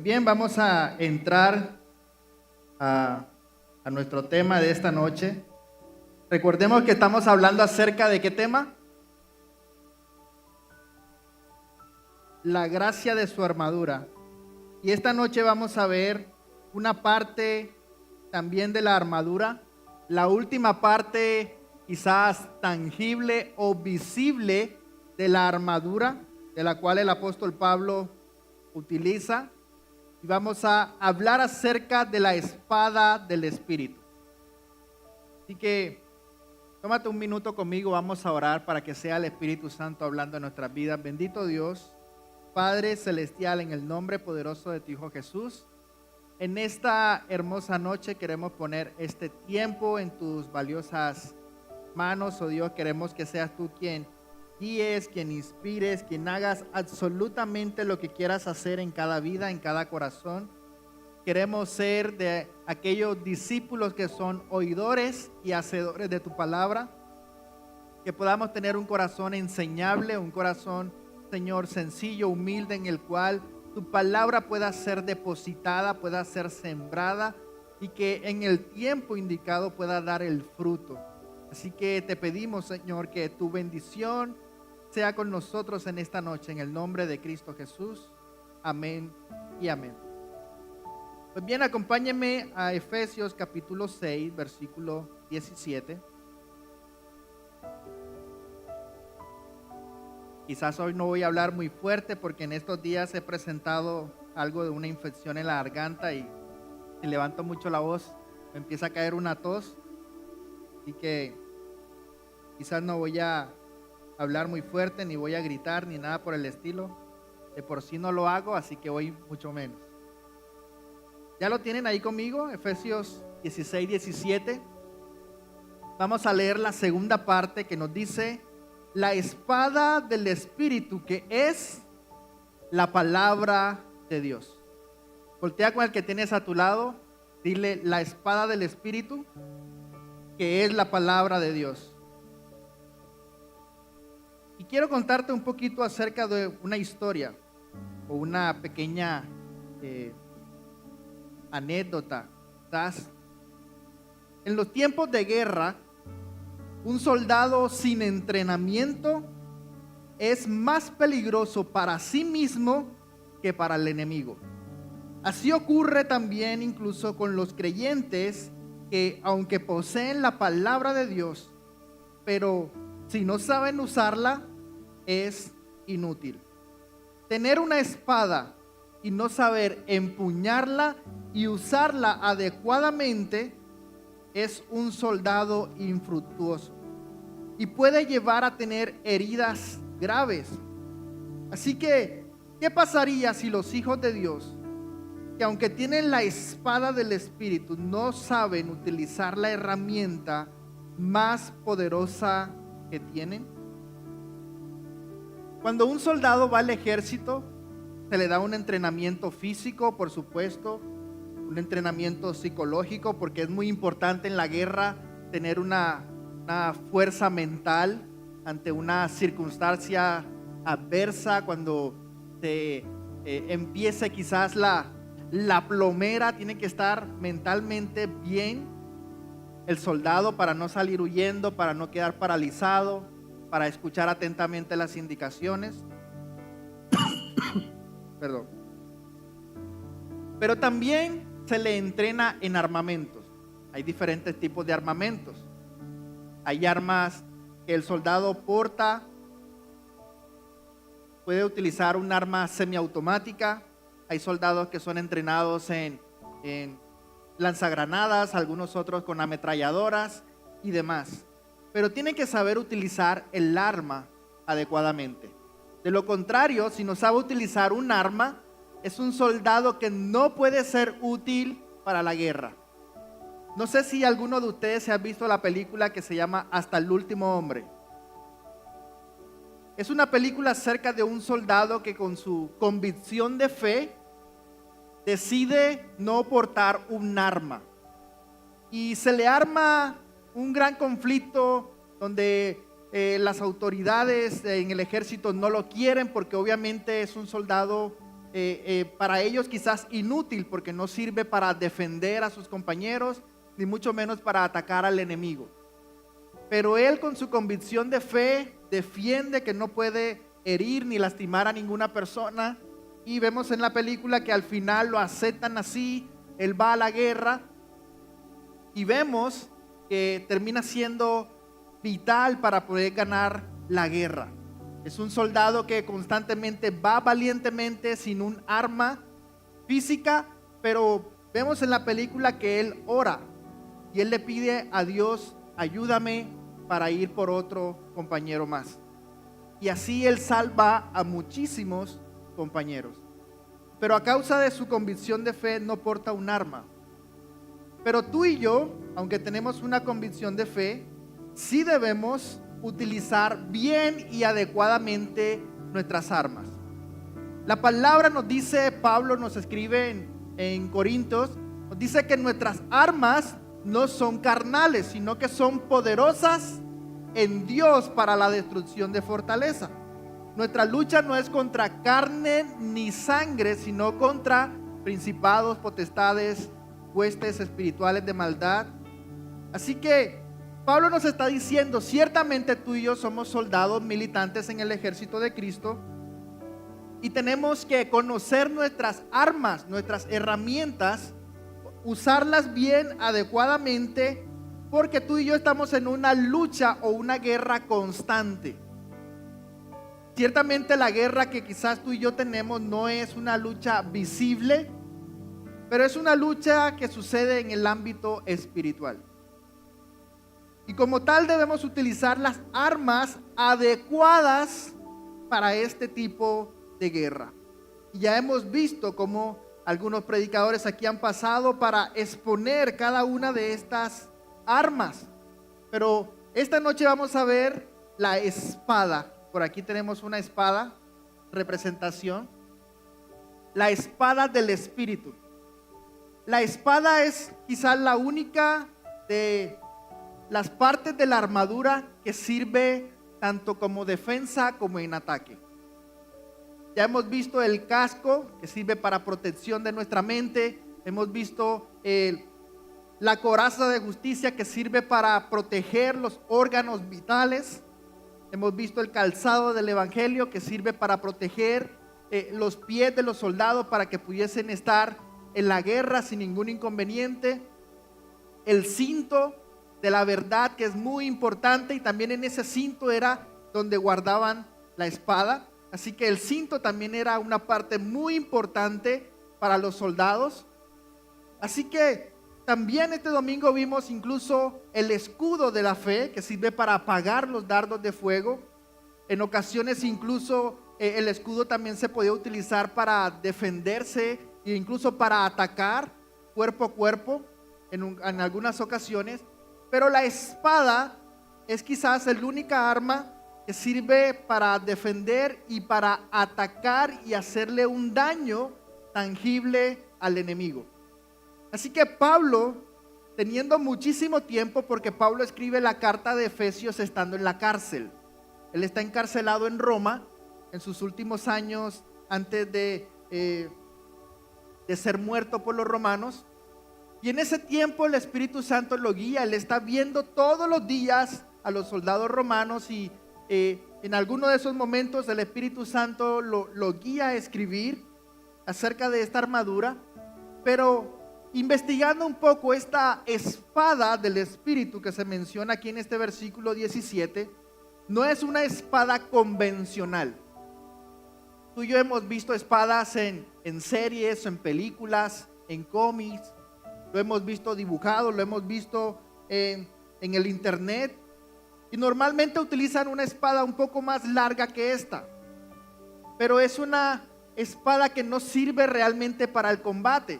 Pues bien, vamos a entrar a nuestro tema de esta noche. Recordemos que estamos hablando acerca de ¿qué tema? La gracia de su armadura. Y esta noche vamos a ver una parte también de la armadura, la última parte quizás tangible o visible de la armadura, de la cual el apóstol Pablo utiliza. Y vamos a hablar acerca de la espada del Espíritu. Así que tómate un minuto conmigo, vamos a orar para que sea el Espíritu Santo hablando en nuestras vidas. Bendito Dios, Padre Celestial, en el nombre poderoso de tu Hijo Jesús, en esta hermosa noche queremos poner este tiempo en tus valiosas manos, oh Dios. Queremos que seas tú quien guíes, quien inspires, quien hagas absolutamente lo que quieras hacer en cada vida, en cada corazón. Queremos ser de aquellos discípulos que son oidores y hacedores de tu palabra, que podamos tener un corazón enseñable, un corazón, Señor, sencillo, humilde, en el cual tu palabra pueda ser depositada, pueda ser sembrada y que en el tiempo indicado pueda dar el fruto. Así que te pedimos, Señor, que tu bendición sea con nosotros en esta noche, en el nombre de Cristo Jesús. Amén y amén. Pues bien, acompáñenme a Efesios capítulo 6, versículo 17. Quizás hoy no voy a hablar muy fuerte porque en estos días he presentado algo de una infección en la garganta y si levanto mucho la voz me empieza a caer una tos. Así que quizás no voy a hablar muy fuerte, ni voy a gritar, ni nada por el estilo. De por sí no lo hago, así que hoy mucho menos. ¿Ya lo tienen ahí conmigo? Efesios 16, 17. Vamos a leer la segunda parte que nos dice: la espada del Espíritu, que es la palabra de Dios. Voltea con el que tienes a tu lado, dile: la espada del Espíritu, que es la palabra de Dios. Y quiero contarte un poquito acerca de una historia o una pequeña anécdota. ¿Sabes? En los tiempos de guerra, un soldado sin entrenamiento es más peligroso para sí mismo que para el enemigo. Así ocurre también incluso con los creyentes que, aunque poseen la palabra de Dios, pero si no saben usarla, es inútil. Tener una espada y no saber empuñarla y usarla adecuadamente es un soldado infructuoso y puede llevar a tener heridas graves. Así que, ¿qué pasaría si los hijos de Dios, que aunque tienen la espada del Espíritu, no saben utilizar la herramienta más poderosa que tienen? Cuando un soldado va al ejército, se le da un entrenamiento físico, por supuesto, un entrenamiento psicológico, porque es muy importante en la guerra tener una fuerza mental ante una circunstancia adversa. Cuando se empiece quizás la plomera, tiene que estar mentalmente bien el soldado para no salir huyendo, para no quedar paralizado, para escuchar atentamente las indicaciones. Perdón. Pero también se le entrena en armamentos. Hay diferentes tipos de armamentos. Hay armas que el soldado porta. Puede utilizar un arma semiautomática. Hay soldados que son entrenados en lanzagranadas, algunos otros con ametralladoras y demás. Pero tienen que saber utilizar el arma adecuadamente. De lo contrario, si no sabe utilizar un arma, es un soldado que no puede ser útil para la guerra. No sé si alguno de ustedes se ha visto la película que se llama Hasta el último hombre. Es una película acerca de un soldado que con su convicción de fe decide no portar un arma. Y se le arma un gran conflicto donde las autoridades en el ejército no lo quieren porque obviamente es un soldado para ellos quizás inútil, porque no sirve para defender a sus compañeros, ni mucho menos para atacar al enemigo. Pero él, con su convicción de fe, defiende que no puede herir ni lastimar a ninguna persona. Y vemos en la película que al final lo aceptan así. Él va a la guerra y vemos que termina siendo vital para poder ganar la guerra. Es un soldado que constantemente va valientemente sin un arma física, pero vemos en la película que él ora y él le pide a Dios: ayúdame para ir por otro compañero más. Y así él salva a muchísimos compañeros. Pero a causa de su convicción de fe no porta un arma. Pero tú y yo, aunque tenemos una convicción de fe, sí debemos utilizar bien y adecuadamente nuestras armas. La palabra nos dice, Pablo nos escribe en Corintios, nos dice que nuestras armas no son carnales, sino que son poderosas en Dios para la destrucción de fortaleza. Nuestra lucha no es contra carne ni sangre, sino contra principados, potestades, huestes espirituales de maldad. Así que Pablo nos está diciendo, ciertamente tú y yo somos soldados militantes en el ejército de Cristo y tenemos que conocer nuestras armas, nuestras herramientas, usarlas bien, adecuadamente, porque tú y yo estamos en una lucha o una guerra constante. Ciertamente la guerra que quizás tú y yo tenemos no es una lucha visible, pero es una lucha que sucede en el ámbito espiritual. Y como tal debemos utilizar las armas adecuadas para este tipo de guerra. Y ya hemos visto cómo algunos predicadores aquí han pasado para exponer cada una de estas armas. Pero esta noche vamos a ver la espada. Por aquí tenemos una espada, representación. La espada del Espíritu. La espada es quizás la única de las partes de la armadura que sirve tanto como defensa como en ataque. Ya hemos visto el casco, que sirve para protección de nuestra mente. Hemos visto la coraza de justicia, que sirve para proteger los órganos vitales. Hemos visto el calzado del evangelio, que sirve para proteger los pies de los soldados para que pudiesen estar en la guerra sin ningún inconveniente. El cinto de la verdad, que es muy importante, y también en ese cinto era donde guardaban la espada. Así que el cinto también era una parte muy importante para los soldados. Así que también este domingo vimos incluso el escudo de la fe, que sirve para apagar los dardos de fuego. En ocasiones incluso el escudo también se podía utilizar para defenderse e incluso para atacar cuerpo a cuerpo en algunas ocasiones. Pero la espada es quizás la única arma que sirve para defender y para atacar y hacerle un daño tangible al enemigo. Así que Pablo, teniendo muchísimo tiempo, porque Pablo escribe la carta de Efesios estando en la cárcel. Él está encarcelado en Roma en sus últimos años antes de ser muerto por los romanos. Y en ese tiempo el Espíritu Santo lo guía. Él está viendo todos los días a los soldados romanos y en alguno de esos momentos el Espíritu Santo lo guía a escribir acerca de esta armadura. Pero investigando un poco esta espada del Espíritu que se menciona aquí en este versículo 17, no es una espada convencional. Tú y yo hemos visto espadas en series, en películas, en cómics. Lo hemos visto dibujado, lo hemos visto en el internet. Y normalmente utilizan una espada un poco más larga que esta. Pero es una espada que no sirve realmente para el combate.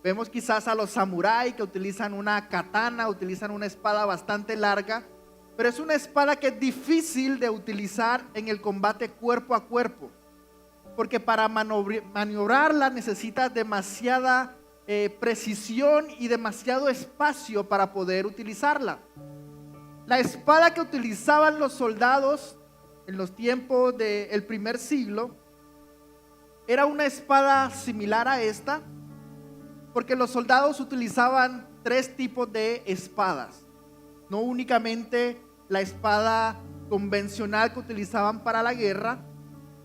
Vemos quizás a los samuráis que utilizan una katana, utilizan una espada bastante larga. Pero es una espada que es difícil de utilizar en el combate cuerpo a cuerpo. Porque para maniobrarla necesitas demasiada precisión y demasiado espacio para poder utilizarla. La espada que utilizaban los soldados en los tiempos del primer siglo era una espada similar a esta, porque los soldados utilizaban tres tipos de espadas. No únicamente la espada convencional que utilizaban para la guerra,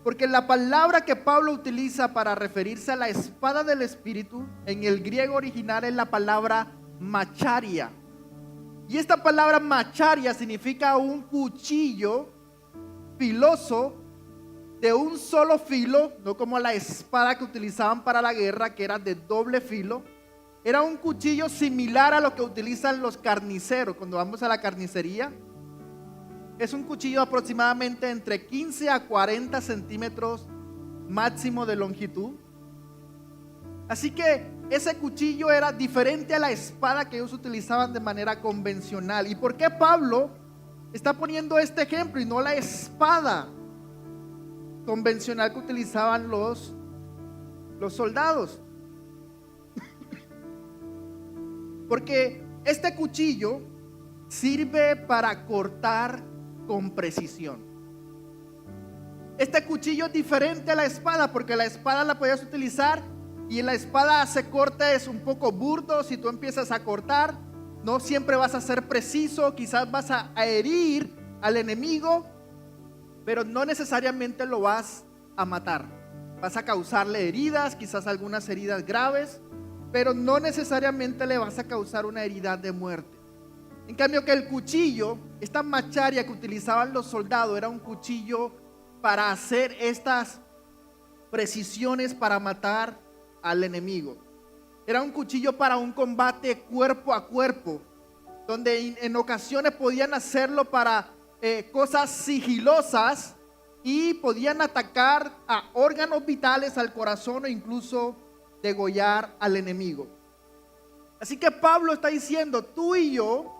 porque la palabra que Pablo utiliza para referirse a la espada del Espíritu en el griego original es la palabra macharia. Y esta palabra macharia significa un cuchillo filoso de un solo filo, no como la espada que utilizaban para la guerra, que era de doble filo. Era un cuchillo similar a lo que utilizan los carniceros cuando vamos a la carnicería. Es un cuchillo aproximadamente entre 15 a 40 centímetros máximo de longitud. Así que ese cuchillo era diferente a la espada que ellos utilizaban de manera convencional. ¿Y por qué Pablo está poniendo este ejemplo y no la espada convencional que utilizaban los soldados? Porque este cuchillo sirve para cortar con precisión. Este cuchillo es diferente a la espada, porque la espada la podías utilizar y en la espada hace cortes un poco burdos. Si tú empiezas a cortar, no siempre vas a ser preciso, quizás vas a herir al enemigo, pero no necesariamente lo vas a matar. Vas a causarle heridas, quizás algunas heridas graves, pero no necesariamente le vas a causar una herida de muerte. En cambio que el cuchillo, esta macharia que utilizaban los soldados, era un cuchillo para hacer estas precisiones para matar al enemigo. Era un cuchillo para un combate cuerpo a cuerpo, donde en ocasiones podían hacerlo para cosas sigilosas y podían atacar a órganos vitales, al corazón o incluso degollar al enemigo. Así que Pablo está diciendo, tú y yo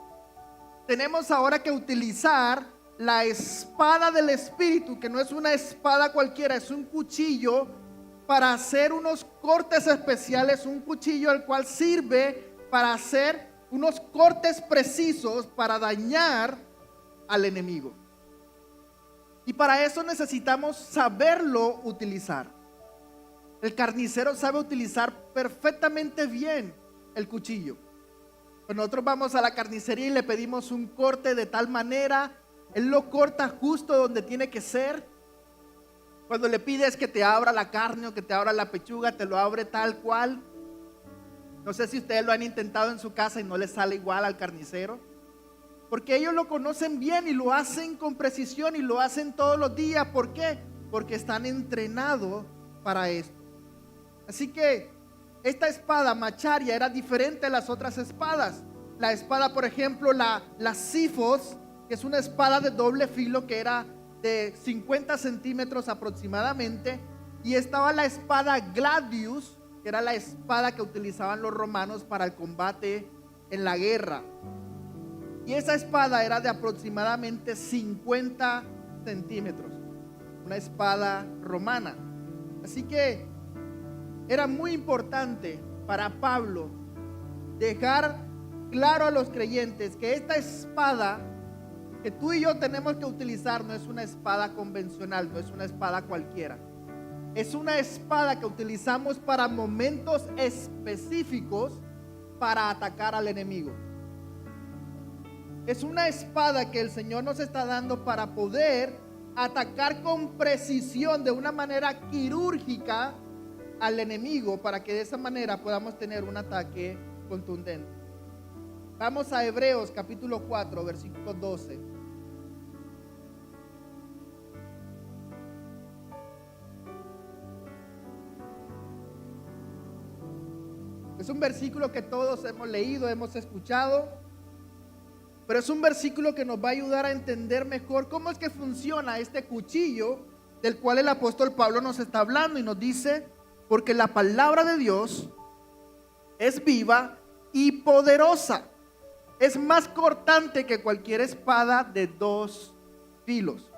tenemos ahora que utilizar la espada del Espíritu, que no es una espada cualquiera, es un cuchillo para hacer unos cortes especiales, un cuchillo el cual sirve para hacer unos cortes precisos para dañar al enemigo. Y para eso necesitamos saberlo utilizar. El carnicero sabe utilizar perfectamente bien el cuchillo. Cuando nosotros vamos a la carnicería y le pedimos un corte de tal manera, él lo corta justo donde tiene que ser. Cuando le pides que te abra la carne o que te abra la pechuga, te lo abre tal cual. No sé si ustedes lo han intentado en su casa y no les sale igual al carnicero, porque ellos lo conocen bien y lo hacen con precisión y lo hacen todos los días. ¿Por qué? Porque están entrenados para esto. Así que esta espada macharia era diferente a las otras espadas. La espada, por ejemplo, la Sifos, que es una espada de doble filo que era de 50 centímetros aproximadamente, y estaba la espada Gladius, que era la espada que utilizaban los romanos para el combate en la guerra. Y esa espada era de aproximadamente 50 centímetros, una espada romana. Así que era muy importante para Pablo dejar claro a los creyentes que esta espada que tú y yo tenemos que utilizar no es una espada convencional, no es una espada cualquiera. Es una espada que utilizamos para momentos específicos para atacar al enemigo. Es una espada que el Señor nos está dando para poder atacar con precisión, de una manera quirúrgica, al enemigo, para que de esa manera podamos tener un ataque contundente. Vamos a Hebreos capítulo 4, versículo 12. Es un versículo que todos hemos leído, hemos escuchado, pero es un versículo que nos va a ayudar a entender mejor cómo es que funciona este cuchillo del cual el apóstol Pablo nos está hablando, y nos dice: porque la palabra de Dios es viva y poderosa, es más cortante que cualquier espada de dos filos,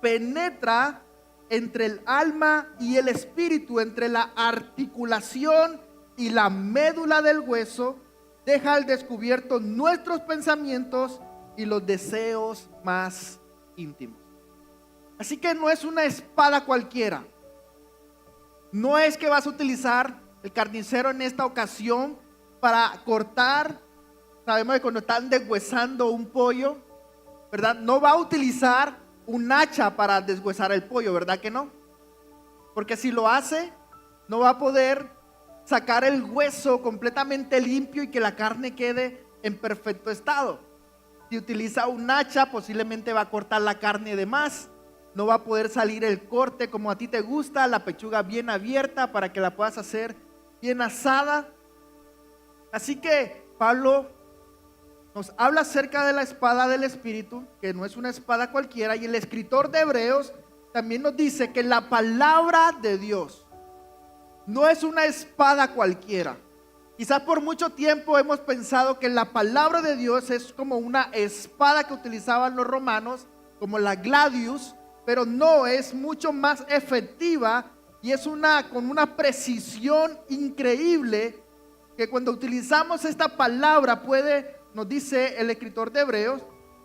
penetra entre el alma y el espíritu, entre la articulación y la médula del hueso, deja al descubierto nuestros pensamientos y los deseos más íntimos. Así que no es una espada cualquiera. No es que vas a utilizar el carnicero en esta ocasión para cortar. Sabemos que cuando están deshuesando un pollo, ¿verdad? No va a utilizar un hacha para deshuesar el pollo, ¿verdad que no? Porque si lo hace, no va a poder sacar el hueso completamente limpio y que la carne quede en perfecto estado. Si utiliza un hacha, posiblemente va a cortar la carne de más. No va a poder salir el corte como a ti te gusta, la pechuga bien abierta para que la puedas hacer bien asada. Así que Pablo nos habla acerca de la espada del Espíritu, que no es una espada cualquiera, y el escritor de Hebreos también nos dice que la palabra de Dios no es una espada cualquiera. Quizás por mucho tiempo hemos pensado que la palabra de Dios es como una espada que utilizaban los romanos, como la gladius, pero no, es mucho más efectiva y es con una precisión increíble, que cuando utilizamos esta palabra nos dice el escritor de Hebreos,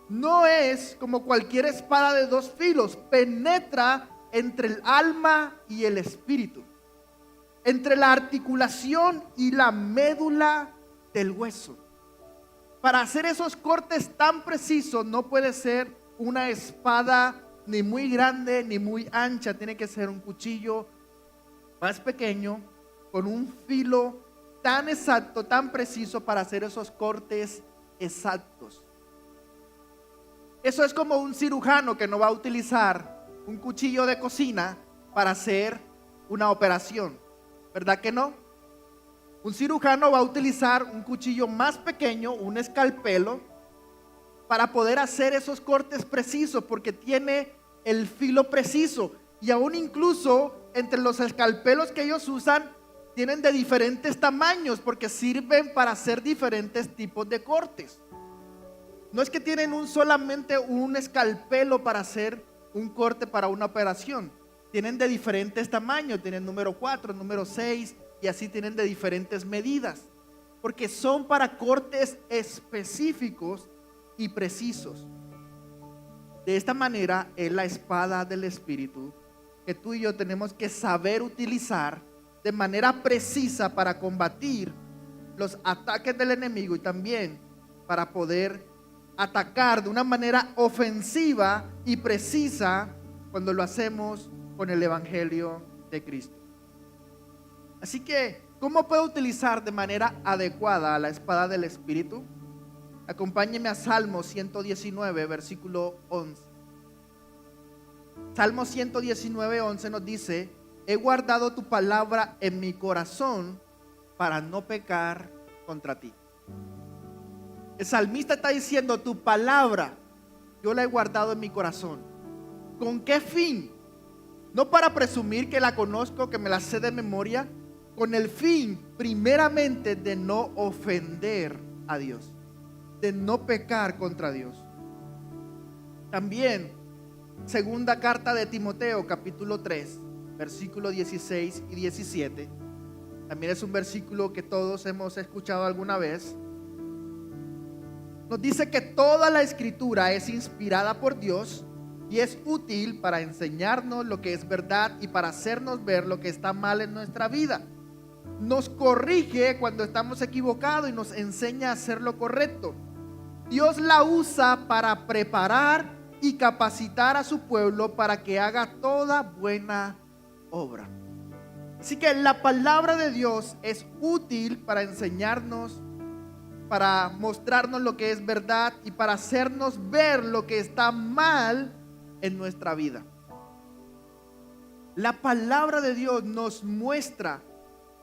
no es como cualquier espada de dos filos, penetra entre el alma y el espíritu, entre la articulación y la médula del hueso. Para hacer esos cortes tan precisos no puede ser una espada ni muy grande ni muy ancha, tiene que ser un cuchillo más pequeño con un filo tan exacto, tan preciso para hacer esos cortes exactos. Eso es como un cirujano que no va a utilizar un cuchillo de cocina para hacer una operación, ¿verdad que no? Un cirujano va a utilizar un cuchillo más pequeño, un escalpelo, para poder hacer esos cortes precisos, porque tiene el filo preciso. Y aún incluso entre los escalpelos que ellos usan, tienen de diferentes tamaños, porque sirven para hacer diferentes tipos de cortes. No es que tienen solamente un escalpelo para hacer un corte para una operación. Tienen de diferentes tamaños, tienen número 4, número 6 y así tienen de diferentes medidas, porque son para cortes específicos y precisos. De esta manera es la espada del Espíritu que tú y yo tenemos que saber utilizar de manera precisa para combatir los ataques del enemigo y también para poder atacar de una manera ofensiva y precisa cuando lo hacemos con el Evangelio de Cristo. Así que, ¿cómo puedo utilizar de manera adecuada la espada del Espíritu? Acompáñeme a Salmo 119, versículo 11. Salmo 119, 11 nos dice: he guardado tu palabra en mi corazón para no pecar contra ti. El salmista está diciendo: tu palabra yo la he guardado en mi corazón. ¿Con qué fin? No para presumir que la conozco, que me la sé de memoria, con el fin primeramente de no ofender a Dios, de no pecar contra Dios. También, segunda carta de Timoteo, capítulo 3, versículos 16 y 17. También es un versículo que todos hemos escuchado alguna vez. Nos dice que toda la escritura es inspirada por Dios y es útil para enseñarnos lo que es verdad y para hacernos ver lo que está mal en nuestra vida. Nos corrige cuando estamos equivocados y nos enseña a hacer lo correcto. Dios la usa para preparar y capacitar a su pueblo para que haga toda buena obra. Así que la palabra de Dios es útil para enseñarnos, para mostrarnos lo que es verdad y para hacernos ver lo que está mal en nuestra vida. La palabra de Dios nos muestra,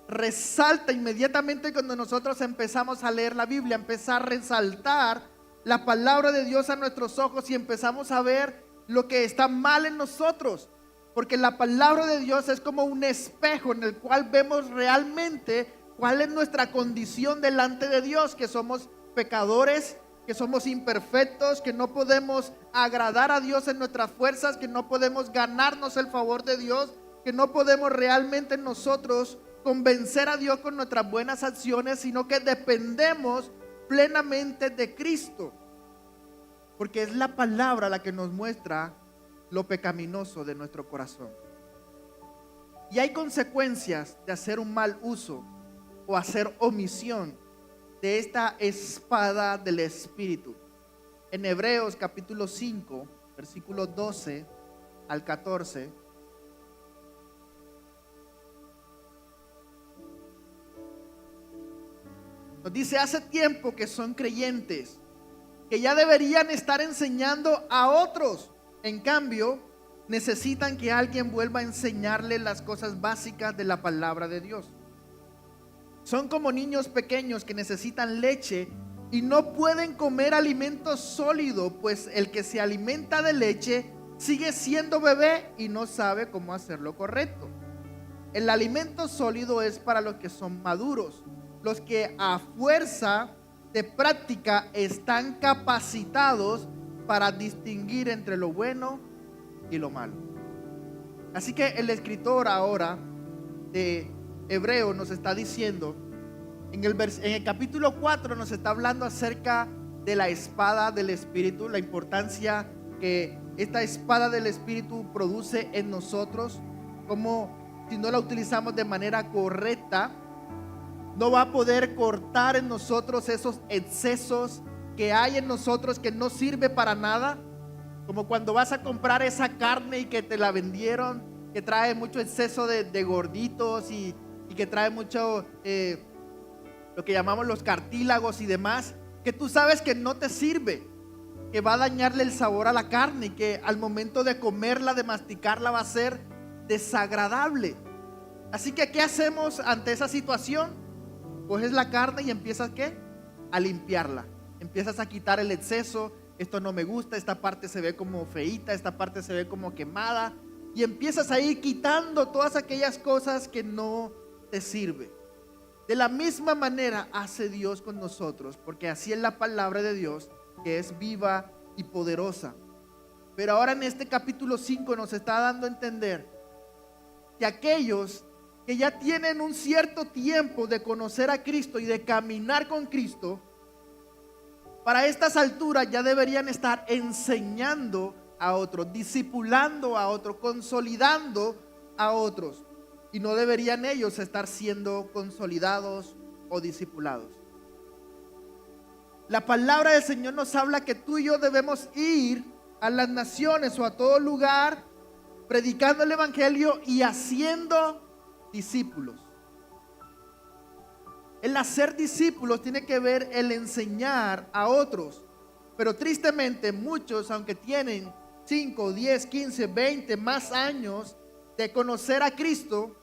resalta inmediatamente cuando nosotros empezamos a leer la Biblia, empieza a resaltar la palabra de Dios a nuestros ojos y empezamos a ver lo que está mal en nosotros, porque la palabra de Dios es como un espejo en el cual vemos realmente cuál es nuestra condición delante de Dios, que somos pecadores, que somos imperfectos, que no podemos agradar a Dios en nuestras fuerzas, que no podemos ganarnos el favor de Dios, que no podemos realmente nosotros convencer a Dios con nuestras buenas acciones, sino que dependemos plenamente de Cristo, porque es la palabra la que nos muestra lo pecaminoso de nuestro corazón. Y hay consecuencias de hacer un mal uso o hacer omisión de esta espada del Espíritu. En Hebreos capítulo 5, versículos 12 al 14. Nos dice: hace tiempo que son creyentes, que ya deberían estar enseñando a otros. En cambio, necesitan que alguien vuelva a enseñarles las cosas básicas de la palabra de Dios. Son como niños pequeños que necesitan leche y no pueden comer alimento sólido, pues el que se alimenta de leche sigue siendo bebé y no sabe cómo hacerlo correcto. El alimento sólido es para los que son maduros, los que a fuerza de práctica están capacitados para distinguir entre lo bueno y lo malo. Así que el escritor ahora de Hebreo nos está diciendo, en el capítulo 4 nos está hablando acerca de la espada del Espíritu, la importancia que esta espada del Espíritu produce en nosotros, como si no la utilizamos de manera correcta, no va a poder cortar en nosotros esos excesos que hay en nosotros que no sirve para nada. Como cuando vas a comprar esa carne y que te la vendieron, que trae mucho exceso de gorditos y que trae mucho lo que llamamos los cartílagos y demás, que tú sabes que no te sirve, que va a dañarle el sabor a la carne y que al momento de comerla, de masticarla, va a ser desagradable. Así que ¿qué hacemos ante esa situación? Coges la carne y empiezas ¿qué? A limpiarla. Empiezas a quitar el exceso. Esto no me gusta, esta parte se ve como feíta, esta parte se ve como quemada. Y empiezas a ir quitando todas aquellas cosas que no te sirven. De la misma manera hace Dios con nosotros, porque así es la palabra de Dios, que es viva y poderosa. Pero ahora en este capítulo 5 nos está dando a entender que aquellos que ya tienen un cierto tiempo de conocer a Cristo y de caminar con Cristo, para estas alturas ya deberían estar enseñando a otros, discipulando a otros, consolidando a otros. Y no deberían ellos estar siendo consolidados o discipulados. La palabra del Señor nos habla que tú y yo debemos ir a las naciones o a todo lugar predicando el evangelio y haciendo discípulos. El hacer discípulos tiene que ver el enseñar a otros. Pero tristemente muchos, aunque tienen 5, 10, 15, 20 más años de conocer a Cristo,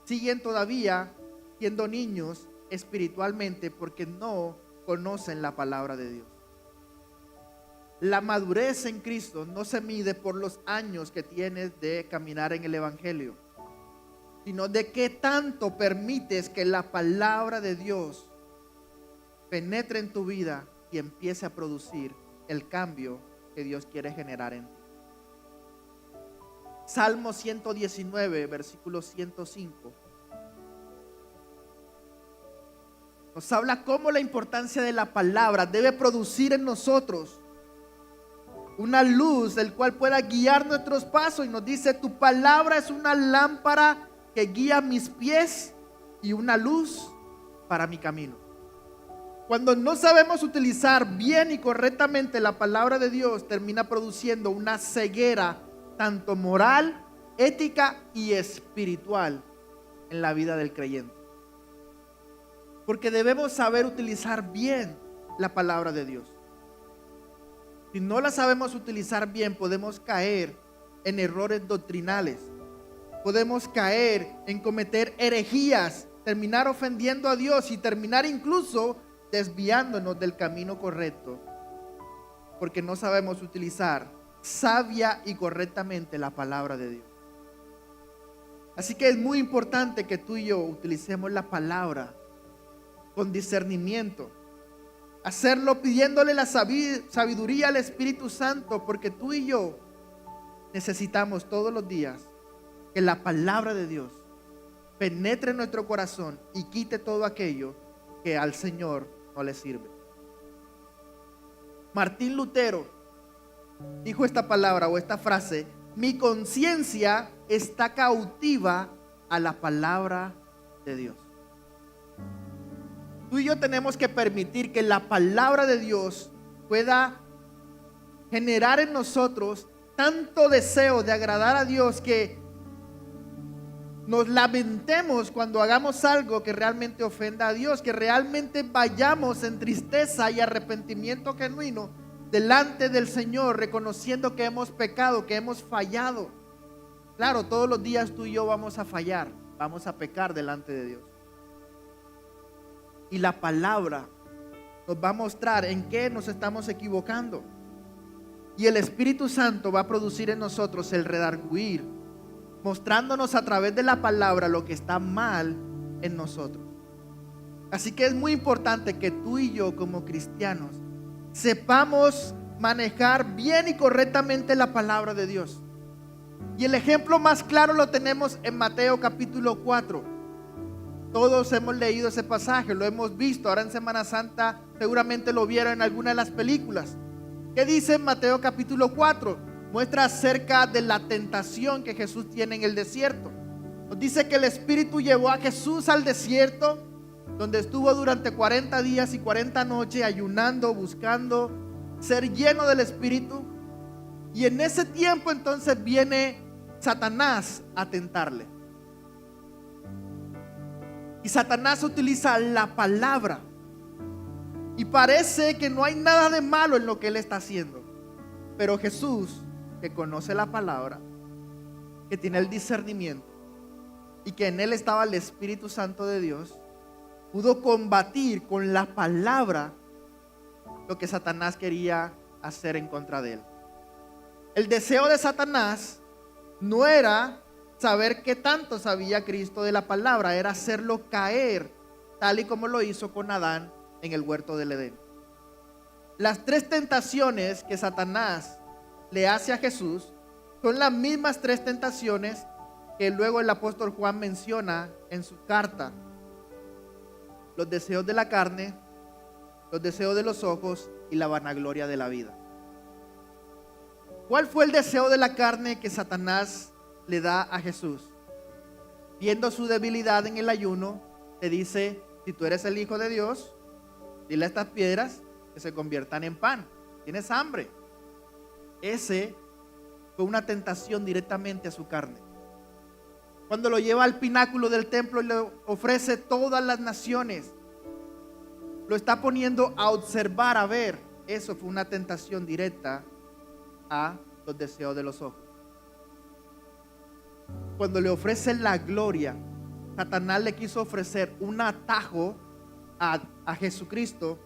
siguen todavía siendo niños espiritualmente porque no conocen la palabra de Dios. La madurez en Cristo no se mide por los años que tienes de caminar en el evangelio, sino de qué tanto permites que la palabra de Dios penetre en tu vida y empiece a producir el cambio que Dios quiere generar en ti. Salmo 119, versículo 105. Nos habla cómo la importancia de la palabra debe producir en nosotros una luz del cual pueda guiar nuestros pasos. Y nos dice: tu palabra es una lámpara que guía mis pies y una luz para mi camino. Cuando no sabemos utilizar bien y correctamente la palabra de Dios, termina produciendo una ceguera tanto moral, ética y espiritual en la vida del creyente. Porque debemos saber utilizar bien la palabra de Dios. Si no la sabemos utilizar bien, podemos caer en errores doctrinales. Podemos caer en cometer herejías, terminar ofendiendo a Dios y terminar incluso desviándonos del camino correcto. Porque no sabemos utilizar sabia y correctamente la palabra de Dios. Así que es muy importante que tú y yo utilicemos la palabra con discernimiento. Hacerlo pidiéndole la sabiduría al Espíritu Santo, porque tú y yo necesitamos todos los días que la palabra de Dios penetre en nuestro corazón y quite todo aquello que al Señor no le sirve. Martín Lutero dijo esta palabra o esta frase: mi conciencia está cautiva a la palabra de Dios. Tú y yo tenemos que permitir que la palabra de Dios pueda generar en nosotros tanto deseo de agradar a Dios que nos lamentemos cuando hagamos algo que realmente ofenda a Dios, que realmente vayamos en tristeza y arrepentimiento genuino delante del Señor, reconociendo que hemos pecado, que hemos fallado. Claro, todos los días tú y yo vamos a fallar, vamos a pecar delante de Dios. Y la palabra nos va a mostrar en qué nos estamos equivocando. Y el Espíritu Santo va a producir en nosotros el redarguir, mostrándonos a través de la palabra lo que está mal en nosotros. Así que es muy importante que tú y yo como cristianos sepamos manejar bien y correctamente la palabra de Dios. Y el ejemplo más claro lo tenemos en Mateo capítulo 4. Todos hemos leído ese pasaje, lo hemos visto. Ahora en Semana Santa seguramente lo vieron en alguna de las películas. ¿Qué dice en Mateo capítulo 4? Muestra acerca de la tentación que Jesús tiene en el desierto. Nos dice que el Espíritu llevó a Jesús al desierto, donde estuvo durante 40 días y 40 noches ayunando, buscando ser lleno del Espíritu. Y en ese tiempo entonces viene Satanás a tentarle. Y Satanás utiliza la palabra. Y parece que no hay nada de malo en lo que él está haciendo. Pero Jesús, que conoce la palabra, que tiene el discernimiento y que en él estaba el Espíritu Santo de Dios, pudo combatir con la palabra lo que Satanás quería hacer en contra de él. El deseo de Satanás no era saber qué tanto sabía Cristo de la palabra, era hacerlo caer, tal y como lo hizo con Adán en el huerto del Edén. Las tres tentaciones que Satanás le hace a Jesús son las mismas tres tentaciones que luego el apóstol Juan menciona en su carta: los deseos de la carne, los deseos de los ojos y la vanagloria de la vida. ¿Cuál fue el deseo de la carne que Satanás le da a Jesús? Viendo su debilidad en el ayuno, le dice: si tú eres el Hijo de Dios, dile a estas piedras que se conviertan en pan. ¿Tienes hambre? Ese fue una tentación directamente a su carne. Cuando lo lleva al pináculo del templo y le ofrece todas las naciones, lo está poniendo a observar, a ver. Eso fue una tentación directa a los deseos de los ojos. Cuando le ofrece la gloria, Satanás le quiso ofrecer un atajo a Jesucristo,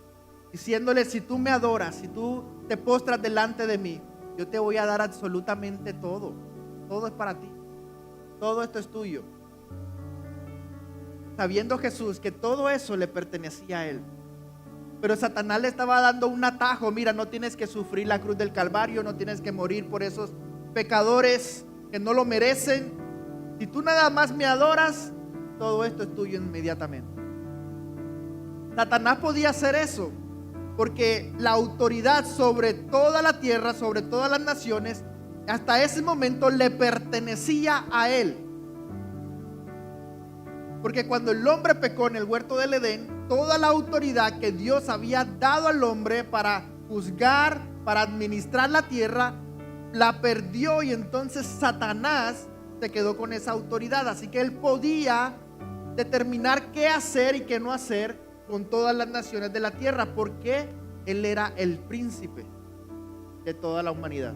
diciéndole: si tú me adoras, si tú te postras delante de mí, yo te voy a dar absolutamente todo. Todo es para ti. Todo esto es tuyo. Sabiendo Jesús que todo eso le pertenecía a él. Pero Satanás le estaba dando un atajo: mira, no tienes que sufrir la cruz del Calvario, no tienes que morir por esos pecadores que no lo merecen. Si tú nada más me adoras, todo esto es tuyo inmediatamente. Satanás podía hacer eso porque la autoridad sobre toda la tierra, sobre todas las naciones, hasta ese momento le pertenecía a él. Porque cuando el hombre pecó en el huerto del Edén, toda la autoridad que Dios había dado al hombre para juzgar, para administrar la tierra, la perdió, y entonces Satanás se quedó con esa autoridad. Así que él podía determinar qué hacer y qué no hacer con todas las naciones de la tierra, porque él era el príncipe de toda la humanidad.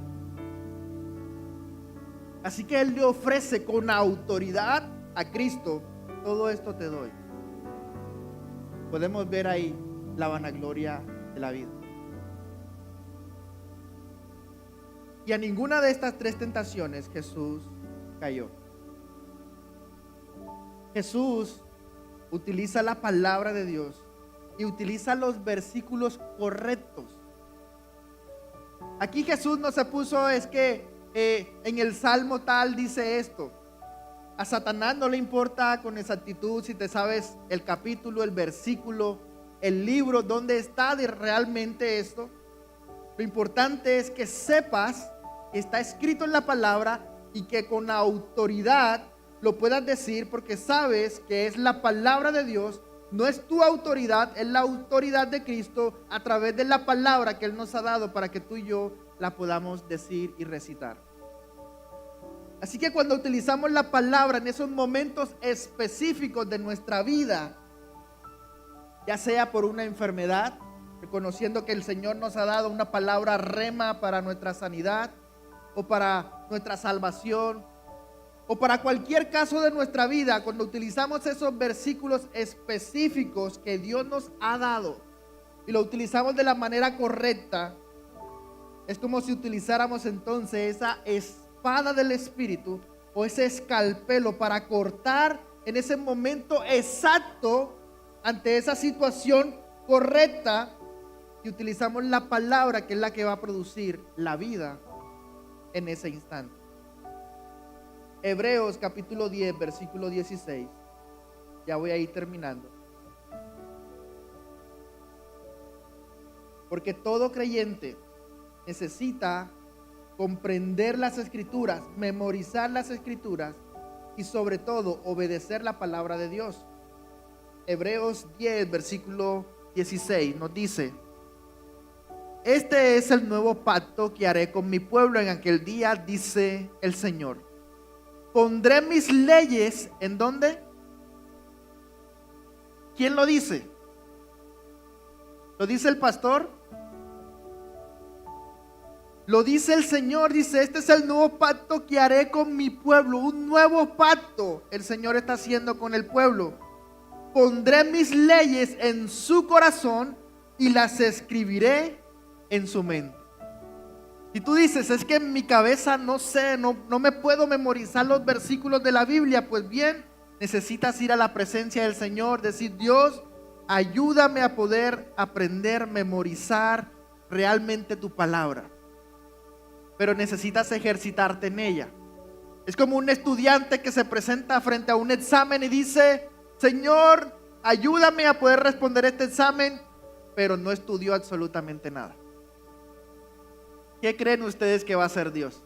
Así que él le ofrece con autoridad a Cristo: todo esto te doy. Podemos ver ahí la vanagloria de la vida. Y a ninguna de estas tres tentaciones Jesús cayó. Jesús utiliza la palabra de Dios y utiliza los versículos correctos. Aquí Jesús no se puso, es que en el salmo tal dice esto. A Satanás no le importa con exactitud si te sabes el capítulo, el versículo, el libro, dónde está realmente esto. Lo importante es que sepas que está escrito en la palabra y que con autoridad lo puedas decir porque sabes que es la palabra de Dios. No es tu autoridad, es la autoridad de Cristo a través de la palabra que Él nos ha dado para que tú y yo la podamos decir y recitar. Así que cuando utilizamos la palabra en esos momentos específicos de nuestra vida, ya sea por una enfermedad, reconociendo que el Señor nos ha dado una palabra rema para nuestra sanidad o para nuestra salvación, o para cualquier caso de nuestra vida, cuando utilizamos esos versículos específicos que Dios nos ha dado y lo utilizamos de la manera correcta, es como si utilizáramos entonces esa espada del Espíritu o ese escalpelo para cortar en ese momento exacto ante esa situación correcta, y utilizamos la palabra que es la que va a producir la vida en ese instante. Hebreos capítulo 10, versículo 16. Ya voy a ir terminando. Porque todo creyente necesita comprender las Escrituras, memorizar las Escrituras y sobre todo obedecer la palabra de Dios. Hebreos 10, versículo 16 nos dice: este es el nuevo pacto que haré con mi pueblo en aquel día, dice el Señor. Pondré mis leyes, ¿en dónde? ¿Quién lo dice? ¿Lo dice el pastor? Lo dice el Señor, dice, este es el nuevo pacto que haré con mi pueblo. Un nuevo pacto el Señor está haciendo con el pueblo. Pondré mis leyes en su corazón y las escribiré en su mente. Si tú dices, es que en mi cabeza no sé, no me puedo memorizar los versículos de la Biblia, pues bien, necesitas ir a la presencia del Señor, decir, Dios, ayúdame a poder aprender, memorizar realmente tu palabra. Pero necesitas ejercitarte en ella. Es como un estudiante que se presenta frente a un examen y dice, Señor, ayúdame a poder responder este examen, pero no estudió absolutamente nada. ¿Qué creen ustedes que va a hacer Dios?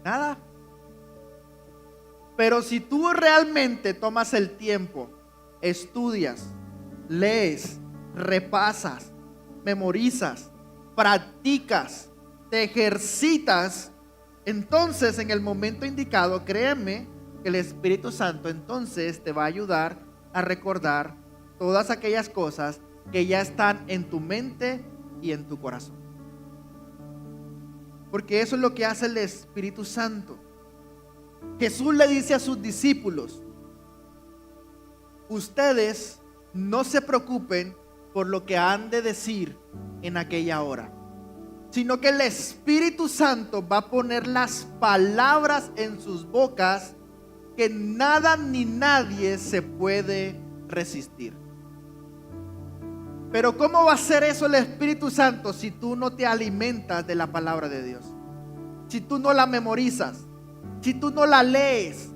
Nada. Pero si tú realmente tomas el tiempo, estudias, lees, repasas, memorizas, practicas, te ejercitas, entonces en el momento indicado, créeme que el Espíritu Santo entonces te va a ayudar a recordar todas aquellas cosas que ya están en tu mente y en tu corazón. Porque eso es lo que hace el Espíritu Santo. Jesús le dice a sus discípulos, ustedes no se preocupen por lo que han de decir en aquella hora, sino que el Espíritu Santo va a poner las palabras en sus bocas que nada ni nadie se puede resistir. Pero ¿cómo va a hacer eso el Espíritu Santo si tú no te alimentas de la palabra de Dios? Si tú no la memorizas, si tú no la lees,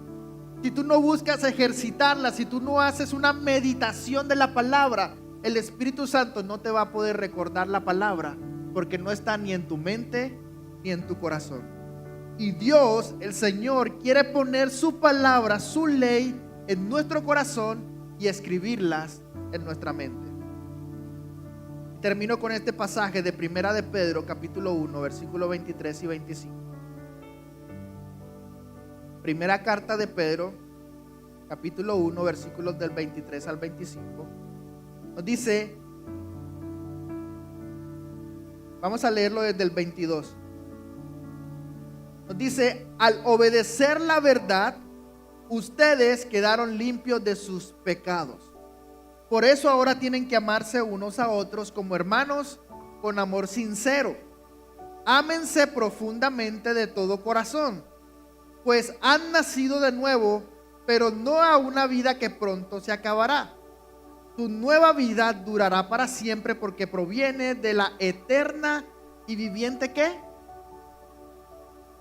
si tú no buscas ejercitarla, si tú no haces una meditación de la palabra, el Espíritu Santo no te va a poder recordar la palabra porque no está ni en tu mente ni en tu corazón. Y Dios, el Señor, quiere poner su palabra, su ley en nuestro corazón y escribirlas en nuestra mente. Termino con este pasaje de Primera de Pedro, capítulo 1, versículos 23 y 25. Primera carta de Pedro, capítulo 1, versículos del 23 al 25. Nos dice, vamos a leerlo desde el 22. Nos dice, al obedecer la verdad, ustedes quedaron limpios de sus pecados. Por eso ahora tienen que amarse unos a otros como hermanos con amor sincero. Ámense profundamente de todo corazón, pues han nacido de nuevo, pero no a una vida que pronto se acabará. Tu nueva vida durará para siempre porque proviene de la eterna y viviente ¿qué?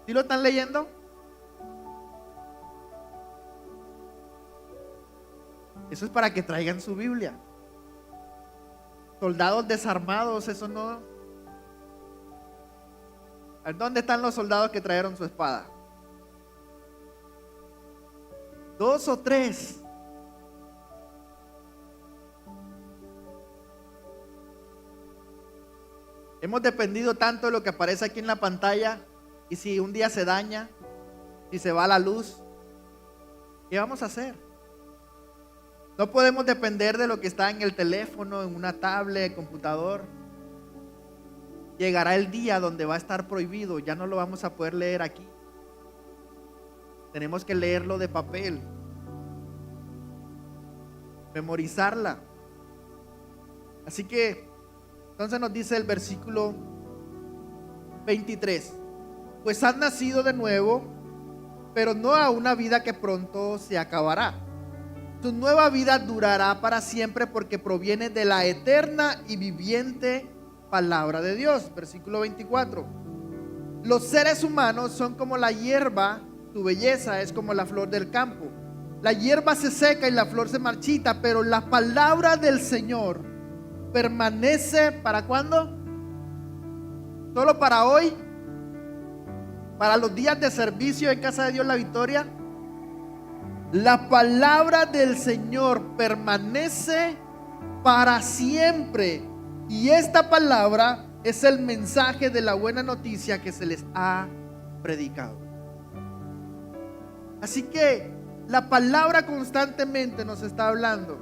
¿Sí lo están leyendo? Eso es para que traigan su Biblia. Soldados desarmados, eso no. ¿Dónde están los soldados que trajeron su espada? 2 o 3. Hemos dependido tanto de lo que aparece aquí en la pantalla, y si un día se daña, si se va la luz, ¿qué vamos a hacer? No podemos depender de lo que está en el teléfono, en una tablet, computador. Llegará el día donde va a estar prohibido, ya no lo vamos a poder leer aquí. Tenemos que leerlo de papel, memorizarla. Así que, entonces nos dice el versículo 23: pues han nacido de nuevo, pero no a una vida que pronto se acabará. Su nueva vida durará para siempre, porque proviene de la eterna y viviente palabra de Dios. Versículo 24: los seres humanos son como la hierba, su belleza es como la flor del campo. La hierba se seca y la flor se marchita, pero la palabra del Señor permanece. ¿Para cuándo? ¿Solo para hoy? ¿Para los días de servicio en Casa de Dios La Victoria? La palabra del Señor permanece para siempre. Y esta palabra es el mensaje de la buena noticia que se les ha predicado. Así que la palabra constantemente nos está hablando.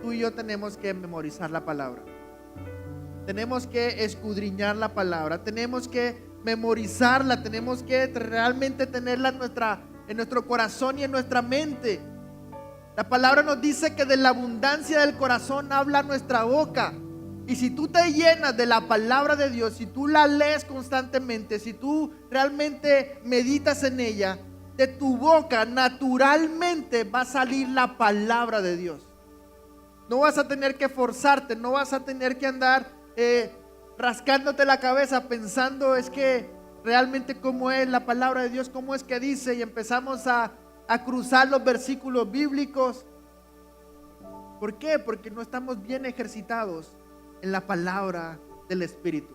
Tú y yo tenemos que memorizar la palabra. Tenemos que escudriñar la palabra. Tenemos que memorizarla. Tenemos que realmente tenerla en nuestro corazón y en nuestra mente. La palabra nos dice que de la abundancia del corazón habla nuestra boca. Y si tú te llenas de la palabra de Dios, si tú la lees constantemente, si tú realmente meditas en ella, de tu boca naturalmente va a salir la palabra de Dios. No vas a tener que forzarte, no vas a tener que andar rascándote la cabeza pensando es que realmente cómo es la palabra de Dios, cómo es que dice, y empezamos a cruzar los versículos bíblicos. ¿Por qué? Porque no estamos bien ejercitados en la palabra del Espíritu.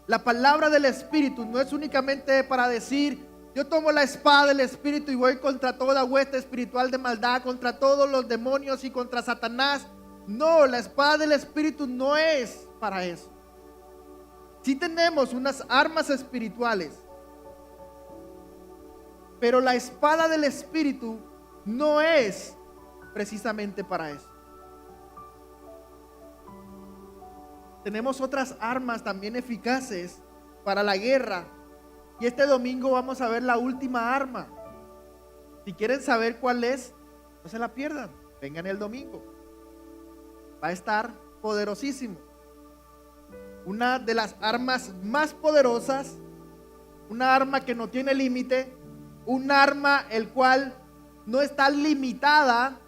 La palabra del Espíritu no es únicamente para decir: yo tomo la espada del Espíritu y voy contra toda hueste espiritual de maldad, contra todos los demonios y contra Satanás. No, la espada del Espíritu no es para eso. Sí tenemos unas armas espirituales, pero la espada del Espíritu no es precisamente para eso. Tenemos otras armas también eficaces para la guerra. Y este domingo vamos a ver la última arma. Si quieren saber cuál es, no se la pierdan. Vengan el domingo. Va a estar poderosísimo. Una de las armas más poderosas, una arma que no tiene límite, un arma el cual no está limitada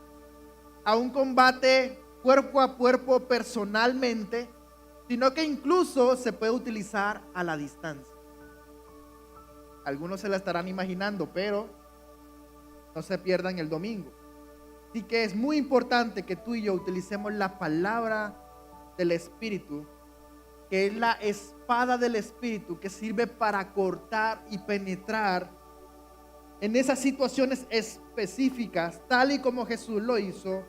a un combate cuerpo a cuerpo personalmente, sino que incluso se puede utilizar a la distancia. Algunos se la estarán imaginando, pero no se pierdan el domingo. Así que es muy importante que tú y yo utilicemos la palabra del Espíritu, que es la espada del Espíritu, que sirve para cortar y penetrar en esas situaciones específicas, tal y como Jesús lo hizo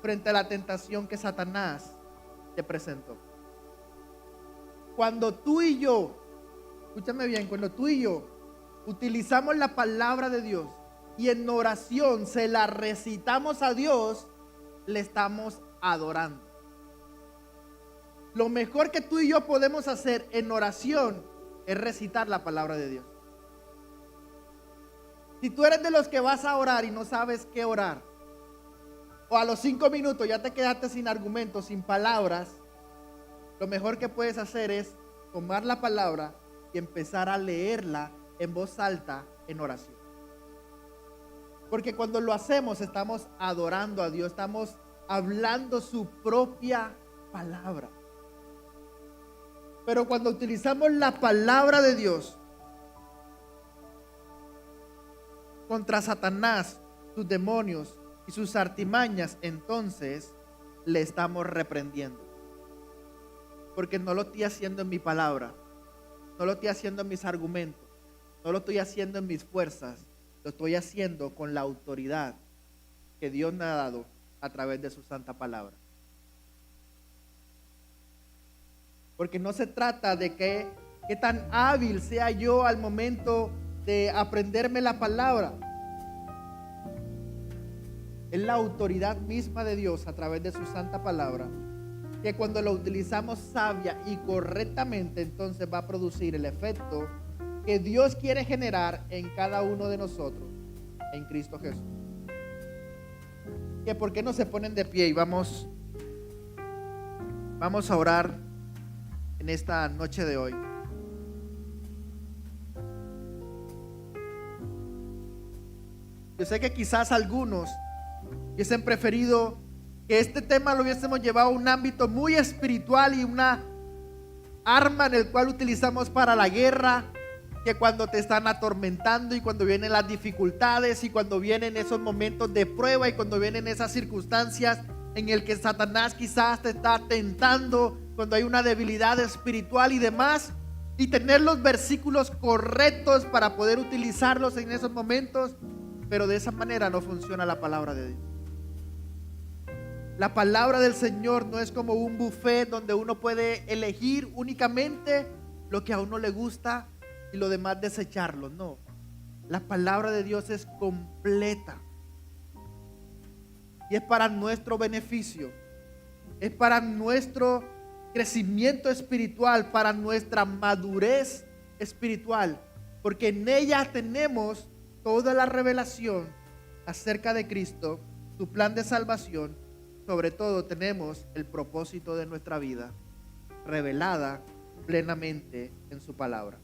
frente a la tentación que Satanás te presentó. Cuando tú y yo, escúchame bien, cuando tú y yo utilizamos la palabra de Dios y en oración se la recitamos a Dios, le estamos adorando. Lo mejor que tú y yo podemos hacer en oración es recitar la palabra de Dios. Si tú eres de los que vas a orar y no sabes qué orar, o a los 5 minutos ya te quedaste sin argumentos, sin palabras, lo mejor que puedes hacer es tomar la palabra y empezar a leerla en voz alta en oración. Porque cuando lo hacemos estamos adorando a Dios, estamos hablando su propia palabra. Pero cuando utilizamos la palabra de Dios contra Satanás, sus demonios y sus artimañas, entonces le estamos reprendiendo. Porque no lo estoy haciendo en mi palabra, no lo estoy haciendo en mis argumentos, no lo estoy haciendo en mis fuerzas, lo estoy haciendo con la autoridad que Dios me ha dado a través de su santa palabra. Porque no se trata de qué tan hábil sea yo al momento de aprenderme la palabra. Es la autoridad misma de Dios a través de su santa palabra, que cuando lo utilizamos sabia y correctamente, entonces va a producir el efecto que Dios quiere generar en cada uno de nosotros en Cristo Jesús. ¿Que por qué no se ponen de pie y vamos a orar en esta noche de hoy? Yo sé que quizás algunos hubiesen preferido que este tema lo hubiésemos llevado a un ámbito muy espiritual y una arma en el cual utilizamos para la guerra, que cuando te están atormentando y cuando vienen las dificultades y cuando vienen esos momentos de prueba y cuando vienen esas circunstancias en el que Satanás quizás te está tentando, cuando hay una debilidad espiritual y demás, y tener los versículos correctos para poder utilizarlos en esos momentos. Pero de esa manera no funciona la palabra de Dios. La palabra del Señor no es como un buffet donde uno puede elegir únicamente lo que a uno le gusta y lo demás desecharlo. No, la palabra de Dios es completa y es para nuestro beneficio, es para nuestro crecimiento espiritual, para nuestra madurez espiritual, porque en ella tenemos toda la revelación acerca de Cristo, su plan de salvación. Sobre todo tenemos el propósito de nuestra vida revelada plenamente en su palabra.